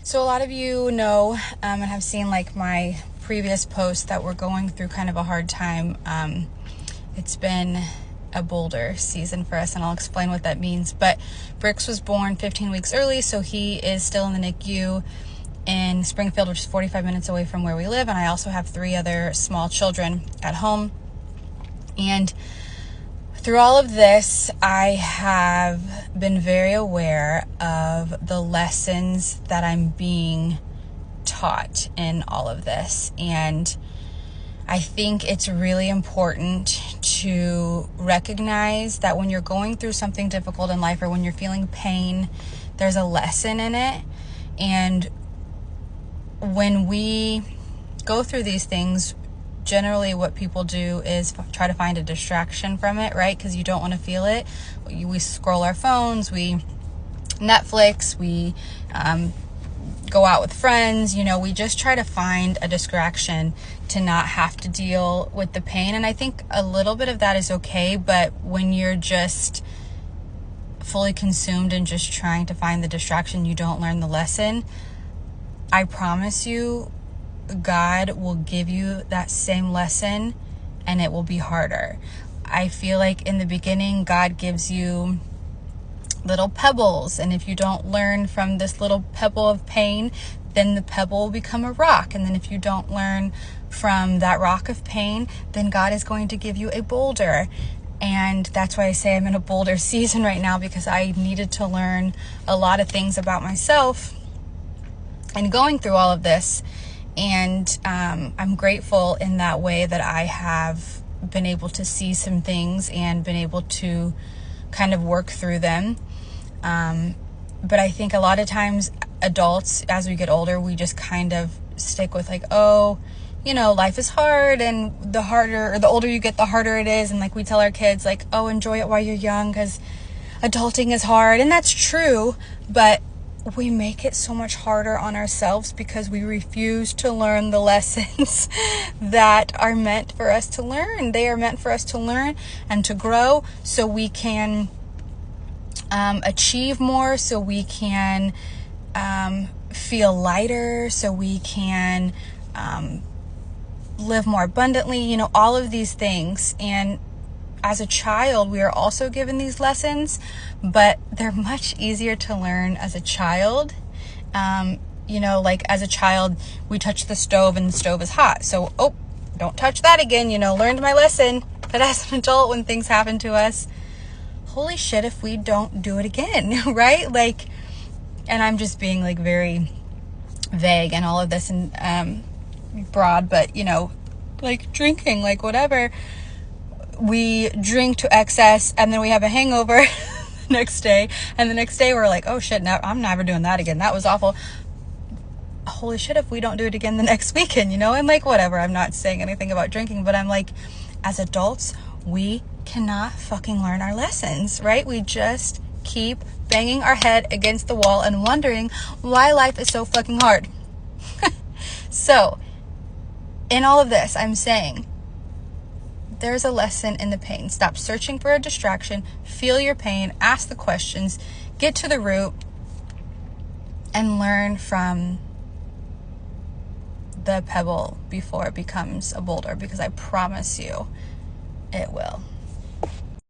So a lot of you know and have seen like my previous posts that we're going through kind of a hard time. It's been a boulder season for us, and I'll explain what that means. But Bricks was born 15 weeks early, so he is still in the NICU in Springfield, which is 45 minutes away from where we live. And I also have 3 other small children at home. And through all of this, I have been very aware of the lessons that I'm being taught in all of this. And I think it's really important to recognize that when you're going through something difficult in life or when you're feeling pain, there's a lesson in it. And when we go through these things, generally what people do is try to find a distraction from it, right? Because you don't want to feel it. We scroll our phones, we Netflix, we go out with friends, we just try to find a distraction to not have to deal with the pain. And I think a little bit of that is okay, but when you're just fully consumed and just trying to find the distraction, you don't learn the lesson. I promise you, God will give you that same lesson and it will be harder. I feel like in the beginning, God gives you little pebbles, and if you don't learn from this little pebble of pain, then the pebble will become a rock. And then if you don't learn from that rock of pain, then God is going to give you a boulder. And that's why I say I'm in a boulder season right now, because I needed to learn a lot of things about myself and going through all of this. And I'm grateful in that way that I have been able to see some things and been able to kind of work through them. But I think a lot of times adults, as we get older, we just kind of stick with like, life is hard, and the older you get, the harder it is. And like we tell our kids like, enjoy it while you're young because adulting is hard. And that's true, but we make it so much harder on ourselves because we refuse to learn the lessons that are meant for us to learn. They are meant for us to learn and to grow so we can achieve more, so we can feel lighter, so we can live more abundantly, all of these things. And as a child, we are also given these lessons, but they're much easier to learn as a child. Like as a child, we touch the stove and the stove is hot. So, don't touch that again, learned my lesson. But as an adult, when things happen to us, holy shit if we don't do it again, right? Like, and I'm just being like very vague and all of this and broad, but like drinking, like whatever. We drink to excess and then we have a hangover the next day. And the next day we're like, oh shit, now I'm never doing that again. That was awful. Holy shit if we don't do it again the next weekend, and like whatever. I'm not saying anything about drinking, but I'm like, as adults, we cannot fucking learn our lessons, right? We just keep banging our head against the wall and wondering why life is so fucking hard. So, in all of this, I'm saying, there's a lesson in the pain. Stop searching for a distraction. Feel your pain. Ask the questions. Get to the root. And learn from the pebble before it becomes a boulder. Because I promise you, it will.